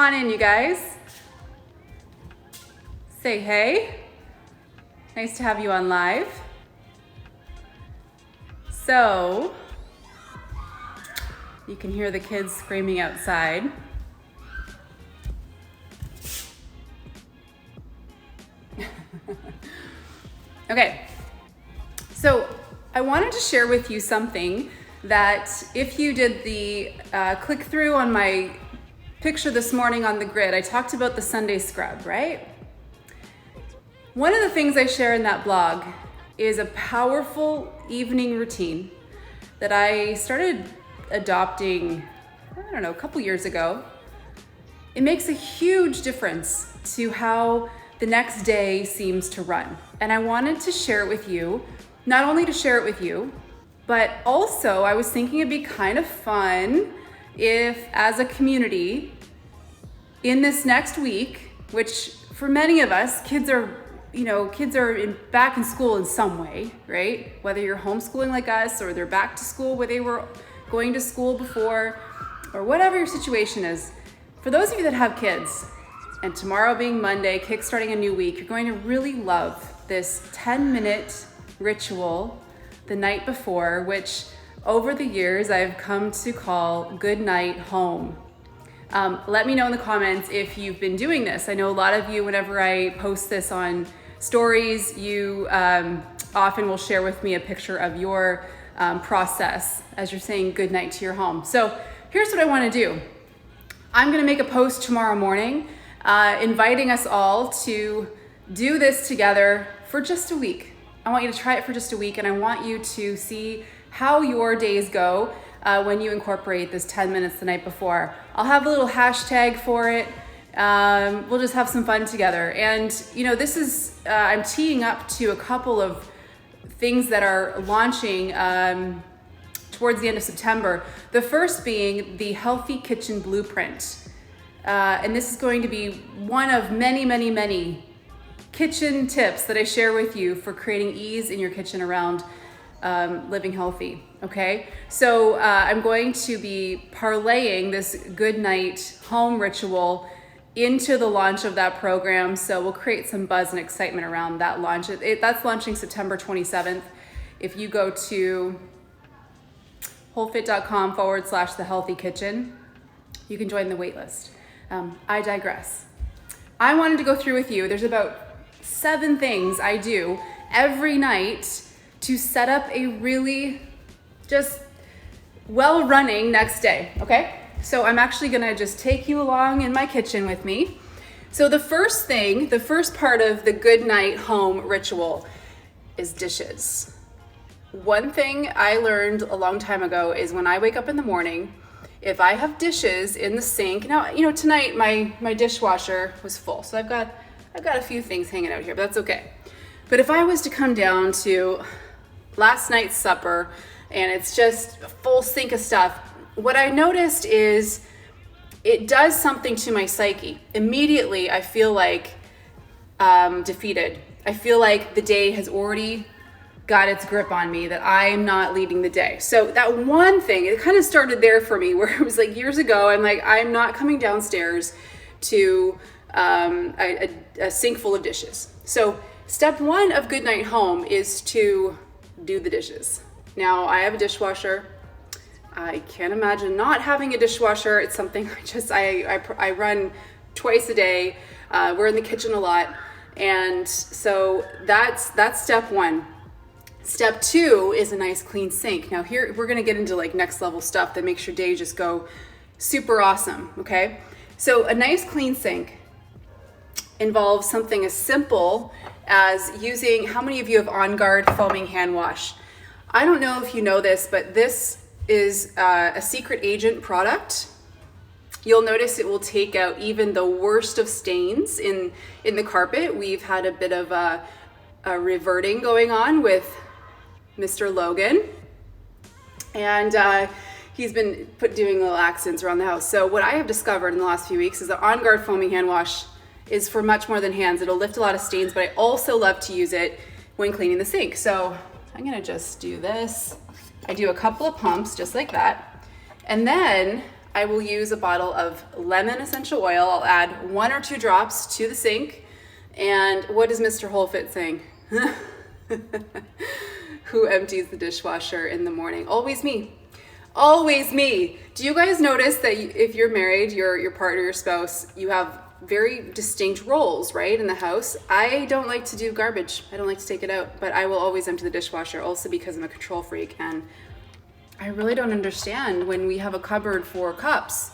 on in, you guys. Say hey. Nice to have you on live. So, you can hear the kids screaming outside. Okay, so I wanted to share with you something that if you did the click through on my picture this morning on the grid, I talked about the Sunday scrub, right? One of the things I share in that blog is a powerful evening routine that I started adopting, I don't know, a couple years ago. It makes a huge difference to how the next day seems to run. And I wanted to share it with you, not only to share it with you, but also I was thinking it'd be kind of fun if, as a community, in this next week, which for many of us, kids are back in school in some way, right? Whether you're homeschooling like us or they're back to school where they were going to school before, or whatever your situation is. For those of you that have kids, and tomorrow being Monday, kickstarting a new week, you're going to really love this 10-minute ritual the night before, which over the years I've come to call Goodnight Home. Let me know in the comments if you've been doing this. I know a lot of you, whenever I post this on stories, you often will share with me a picture of your process as you're saying goodnight to your home. So here's what I want to do. I'm going to make a post tomorrow morning inviting us all to do this together for just a week. I want you to try it for just a week, and I want you to see how your days go when you incorporate this 10 minutes the night before. I'll have a little hashtag for it. We'll just have some fun together. And this is, I'm teeing up to a couple of things that are launching towards the end of September. The first being the Healthy Kitchen Blueprint. And this is going to be one of many, many, many kitchen tips that I share with you for creating ease in your kitchen around living healthy, okay? So I'm going to be parlaying this Goodnight Home ritual into the launch of that program. So we'll create some buzz and excitement around that launch. That's launching September 27th. If you go to wholefit.com/the healthy kitchen, you can join the wait list. I digress. I wanted to go through with you, there's about 7 things I do every night to set up a really just well-running next day, okay? So I'm actually gonna just take you along in my kitchen with me. So the first part of the Goodnight Home ritual is dishes. One thing I learned a long time ago is when I wake up in the morning, if I have dishes in the sink, now, tonight my dishwasher was full, so I've got a few things hanging out here, but that's okay. But if I was to come down to last night's supper and it's just a full sink of stuff, what I noticed is it does something to my psyche. Immediately, I feel like defeated. I feel like the day has already got its grip on me, that I'm not leading the day. So that one thing, it kind of started there for me, where it was like years ago, I'm not coming downstairs to a sink full of dishes. So step 1 of Goodnight Home is to do the dishes. Now, I have a dishwasher. I can't imagine not having a dishwasher. It's something I run twice a day. We're in the kitchen a lot. And so that's step 1. Step 2 is a nice clean sink. Now here, we're gonna get into like next level stuff that makes your day just go super awesome, okay? So a nice clean sink involves something as simple as using, how many of you have On Guard foaming hand wash? I don't know if you know this, but this is a secret agent product. You'll notice it will take out even the worst of stains in the carpet. We've had a bit of a reverting going on with Mr. Logan, and he's been doing little accidents around the house. So what I have discovered in the last few weeks is that On Guard foaming hand wash is for much more than hands. It'll lift a lot of stains, but I also love to use it when cleaning the sink. So I'm gonna just do this. I do a couple of pumps just like that. And then I will use a bottle of lemon essential oil. I'll add 1 or 2 drops to the sink. And what is Mr. Holfit saying? Who empties the dishwasher in the morning? Always me. Always me. Do you guys notice that if you're married, your partner, your spouse, you have very distinct roles, right, in the house? I don't like to do garbage. I don't like to take it out, but I will always empty the dishwasher, also because I'm a control freak, and I really don't understand when we have a cupboard for cups,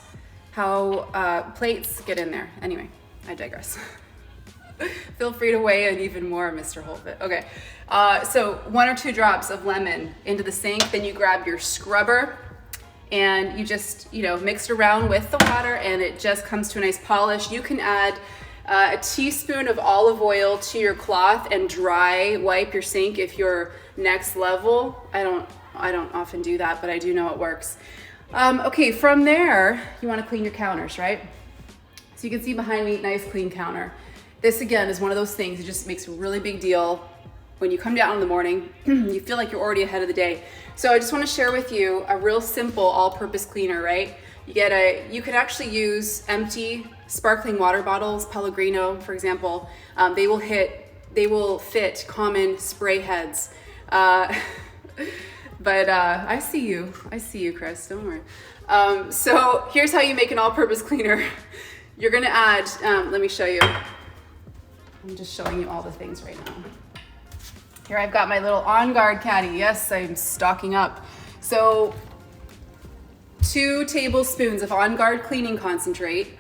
how plates get in there. Anyway, I digress. Feel free to weigh in even more, Mr. Holfit. Okay, so 1 or 2 drops of lemon into the sink, then you grab your scrubber, and you just, mix it around with the water, and it just comes to a nice polish. You can add a teaspoon of olive oil to your cloth and dry wipe your sink if you're next level. I don't often do that, but I do know it works. Okay, from there, you want to clean your counters, right? So you can see behind me, nice clean counter. This again is one of those things, it just makes a really big deal. When you come down in the morning, you feel like you're already ahead of the day. So I just want to share with you a real simple all-purpose cleaner, right? You can actually use empty sparkling water bottles, Pellegrino, for example. They will fit common spray heads. But I see you, Chris, don't worry. So here's how you make an all-purpose cleaner. You're gonna add, let me show you. I'm just showing you all the things right now. Here I've got my little On Guard caddy. Yes, I'm stocking up. So 2 tablespoons of On Guard cleaning concentrate.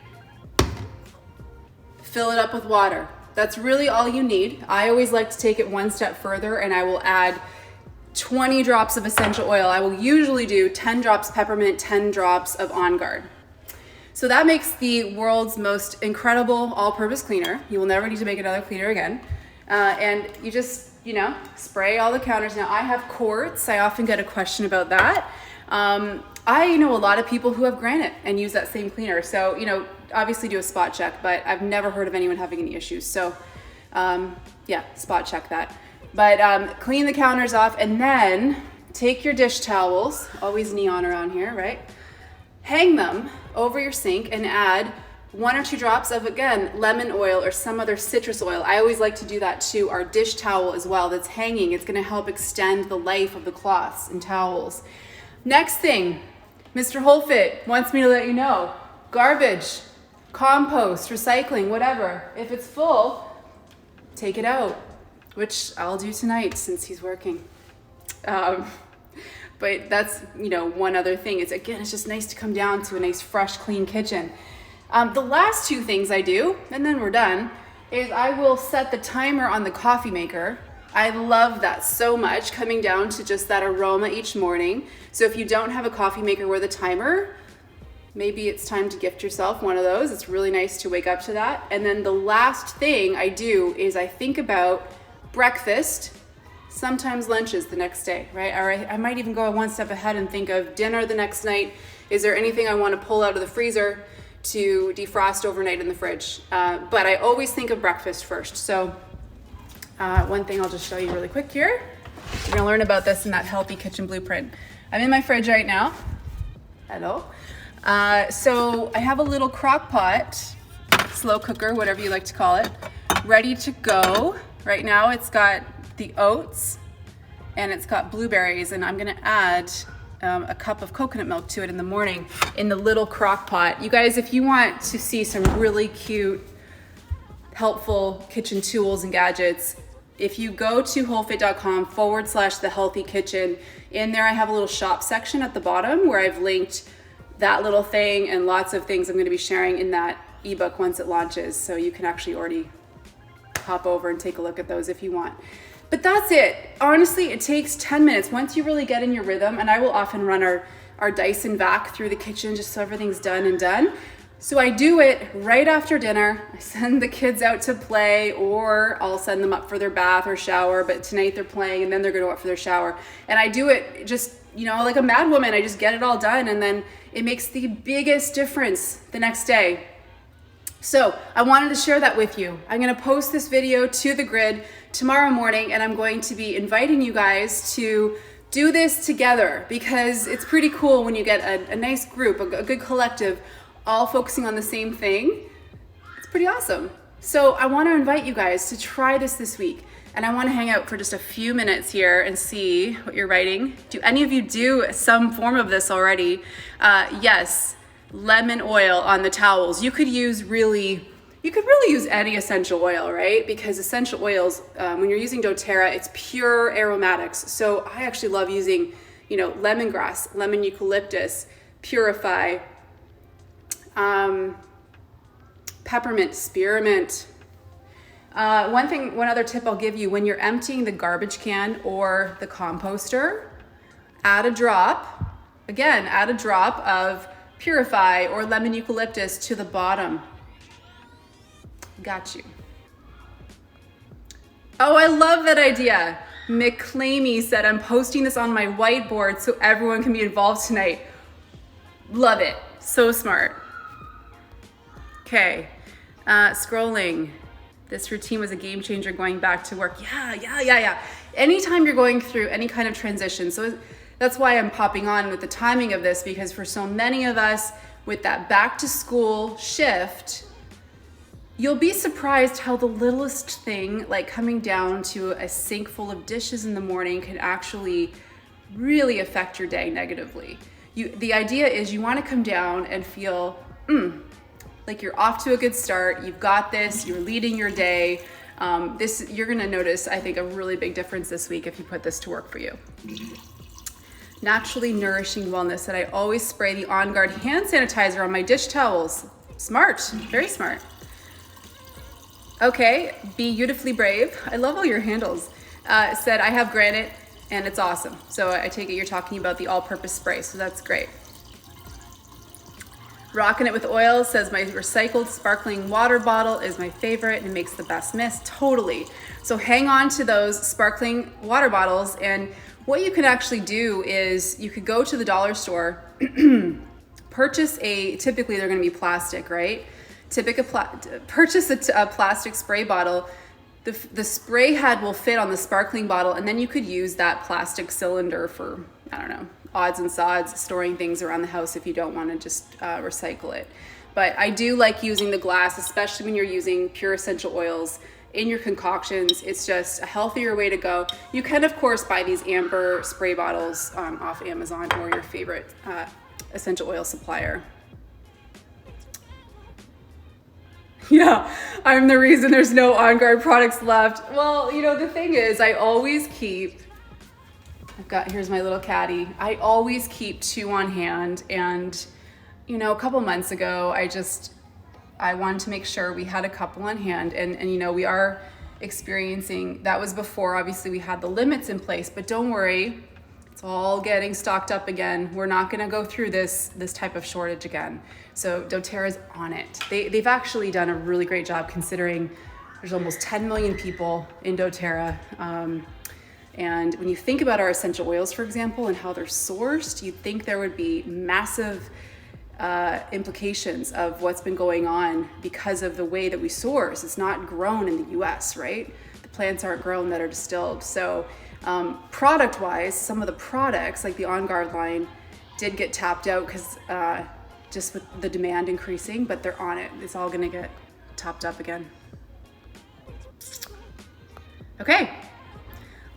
Fill it up with water. That's really all you need. I always like to take it one step further, and I will add 20 drops of essential oil. I will usually do 10 drops peppermint, 10 drops of On Guard. So that makes the world's most incredible all-purpose cleaner. You will never need to make another cleaner again. And you just, spray all the counters. Now I have quartz. I often get a question about that. I know a lot of people who have granite and use that same cleaner. So, obviously do a spot check, but I've never heard of anyone having any issues. So, yeah, spot check that. But clean the counters off, and then take your dish towels, always neon around here, right? Hang them over your sink and add 1 or 2 drops of, again, lemon oil or some other citrus oil. I always like to do that to our dish towel as well that's hanging. It's gonna help extend the life of the cloths and towels. Next thing, Mr. Holfit wants me to let you know, garbage, compost, recycling, whatever. If it's full, take it out, which I'll do tonight since he's working. But that's, one other thing. It's just nice to come down to a nice, fresh, clean kitchen. The last 2 things I do, and then we're done, is I will set the timer on the coffee maker. I love that so much, coming down to just that aroma each morning. So if you don't have a coffee maker with a timer, maybe it's time to gift yourself one of those. It's really nice to wake up to that. And then the last thing I do is I think about breakfast, sometimes lunches the next day, right? Or I might even go one step ahead and think of dinner the next night. Is there anything I want to pull out of the freezer to defrost overnight in the fridge? But I always think of breakfast first. So one thing I'll just show you really quick here. You're gonna learn about this in that healthy kitchen blueprint. I'm in my fridge right now. Hello. So I have a little crock pot, slow cooker, whatever you like to call it, ready to go. Right now it's got the oats and it's got blueberries, and I'm gonna add a cup of coconut milk to it in the morning in the little crock pot. You guys, if you want to see some really cute, helpful kitchen tools and gadgets, if you go to holfit.com/the healthy kitchen, in there I have a little shop section at the bottom where I've linked that little thing and lots of things I'm going to be sharing in that ebook once it launches. So you can actually already hop over and take a look at those if you want. But that's it. Honestly, it takes 10 minutes. Once you really get in your rhythm, and I will often run our Dyson vac through the kitchen just so everything's done and done. So I do it right after dinner. I send the kids out to play, or I'll send them up for their bath or shower, but tonight they're playing and then they're gonna go up for their shower. And I do it just, like a mad woman. I just get it all done, and then it makes the biggest difference the next day. So I wanted to share that with you. I'm gonna post this video to the grid tomorrow morning, and I'm going to be inviting you guys to do this together because it's pretty cool when you get a nice group, a good collective, all focusing on the same thing. It's pretty awesome. So I want to invite you guys to try this week. And I want to hang out for just a few minutes here and see what you're writing. Do any of you do some form of this already? Yes, lemon oil on the towels. You could really use any essential oil, right? Because essential oils, when you're using doTERRA, it's pure aromatics. So I actually love using, lemongrass, lemon eucalyptus, purify, peppermint, spearmint. One other tip I'll give you, when you're emptying the garbage can or the composter, add a drop of purify or lemon eucalyptus to the bottom. Got you. Oh, I love that idea. McClamey said, I'm posting this on my whiteboard so everyone can be involved tonight. Love it. So smart. Okay. Scrolling. This routine was a game changer going back to work. Yeah. Anytime you're going through any kind of transition. So that's why I'm popping on with the timing of this, because for so many of us with that back to school shift, you'll be surprised how the littlest thing, like coming down to a sink full of dishes in the morning, can actually really affect your day negatively. The idea is you want to come down and feel, like you're off to a good start. You've got this, you're leading your day. You're gonna notice, I think, a really big difference this week if you put this to work for you. Naturally nourishing wellness, that I always spray the On Guard hand sanitizer on my dish towels. Smart, very smart. Okay, be beautifully brave. I love all your handles. Said, I have granite and it's awesome. So I take it you're talking about the all-purpose spray, so that's great. Rocking it with oil says, my recycled sparkling water bottle is my favorite and it makes the best mist. Totally. So hang on to those sparkling water bottles, and what you can actually do is you could go to the dollar store, purchase typically they're going to be plastic, right? Purchase a plastic spray bottle. The spray head will fit on the sparkling bottle, and then you could use that plastic cylinder for, I don't know, odds and sods, storing things around the house if you don't want to just recycle it. But I do like using the glass, especially when you're using pure essential oils in your concoctions. It's just a healthier way to go. You can, of course, buy these amber spray bottles off Amazon or your favorite essential oil supplier. Yeah, I'm the reason there's no On Guard products left. Well, the thing is, I always keep, here's my little caddy. I always keep 2 on hand. And, a couple months ago, I wanted to make sure we had a couple on hand. And we are experiencing, that was before, obviously, we had the limits in place. But don't worry, it's all getting stocked up again. We're not going to go through this type of shortage again. So doTERRA's on it. They've actually done a really great job, considering there's almost 10 million people in doTERRA. And when you think about our essential oils, for example, and how they're sourced, you'd think there would be massive implications of what's been going on because of the way that we source. It's not grown in the US, right? The plants aren't grown that are distilled. So product-wise, some of the products, like the On Guard line, did get tapped out because just with the demand increasing, but they're on it. It's all gonna get topped up again. Okay,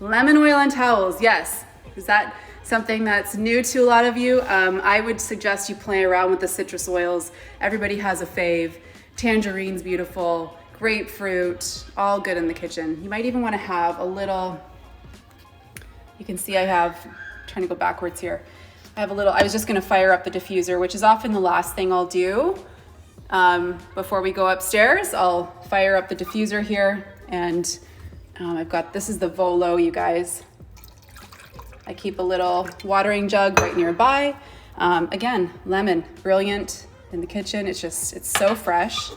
lemon oil on towels, yes. Is that something that's new to a lot of you? I would suggest you play around with the citrus oils. Everybody has a fave. Tangerine's beautiful, grapefruit, all good in the kitchen. You might even wanna have a little, you can see I'm trying to go backwards here. I was just gonna fire up the diffuser, which is often the last thing I'll do. Before we go upstairs, I'll fire up the diffuser here, and this is the Volo, you guys. I keep a little watering jug right nearby. Again, lemon, brilliant in the kitchen. It's so fresh. So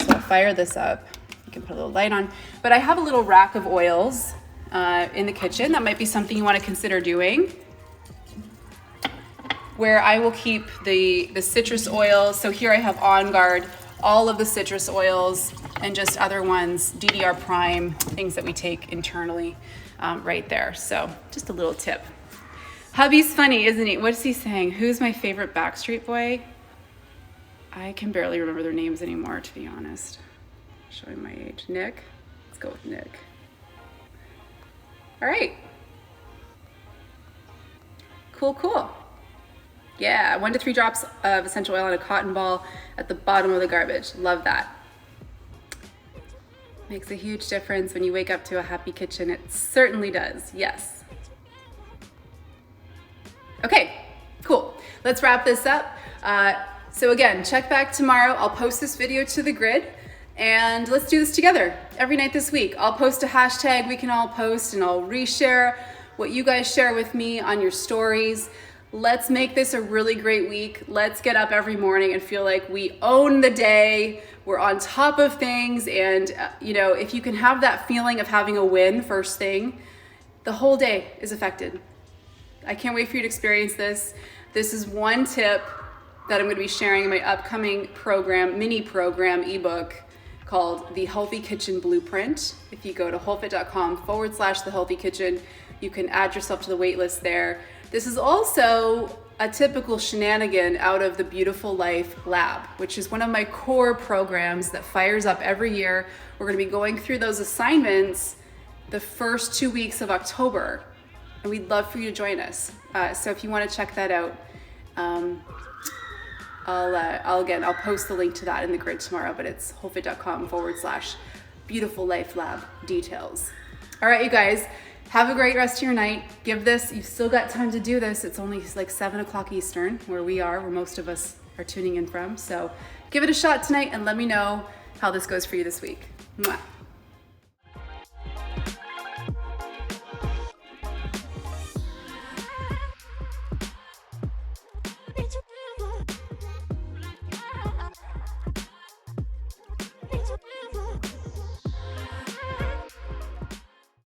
I'll fire this up. You can put a little light on. But I have a little rack of oils in the kitchen. That might be something you want to consider doing, where I will keep the citrus oils. So here I have On Guard, all of the citrus oils, and just other ones, DDR Prime, things that we take internally right there. So just a little tip. Hubby's funny, isn't he? What's he saying? Who's my favorite Backstreet Boy? I can barely remember their names anymore, to be honest. Showing my age. Nick? Let's go with Nick. All right. Cool, cool. Yeah, 1 to 3 drops of essential oil on a cotton ball at the bottom of the garbage. Love that. Makes a huge difference when you wake up to a happy kitchen. It certainly does, yes. Okay, cool. Let's wrap this up. So again, check back tomorrow. I'll post this video to the grid and let's do this together every night this week. I'll post a hashtag we can all post and I'll reshare what you guys share with me on your stories. Let's make this a really great week. Let's get up every morning and feel like we own the day. We're on top of things. And you know, if you can have that feeling of having a win first thing, the whole day is affected. I can't wait for you to experience this. This is one tip that I'm going to be sharing in my upcoming program, mini program ebook called The Healthy Kitchen Blueprint. If you go to wholefit.com/The Healthy Kitchen, you can add yourself to the wait list there. This is also a typical shenanigan out of the Beautiful Life Lab, which is one of my core programs that fires up every year. We're going to be going through those assignments the first 2 weeks of October, and we'd love for you to join us. So if you want to check that out, I'll post the link to that in the grid tomorrow, but it's wholefit.com/Beautiful Life Lab details. All right, you guys. Have a great rest of your night. Give this, you've still got time to do this. It's only like 7 o'clock Eastern, where most of us are tuning in from. So give it a shot tonight and let me know how this goes for you this week. Mwah.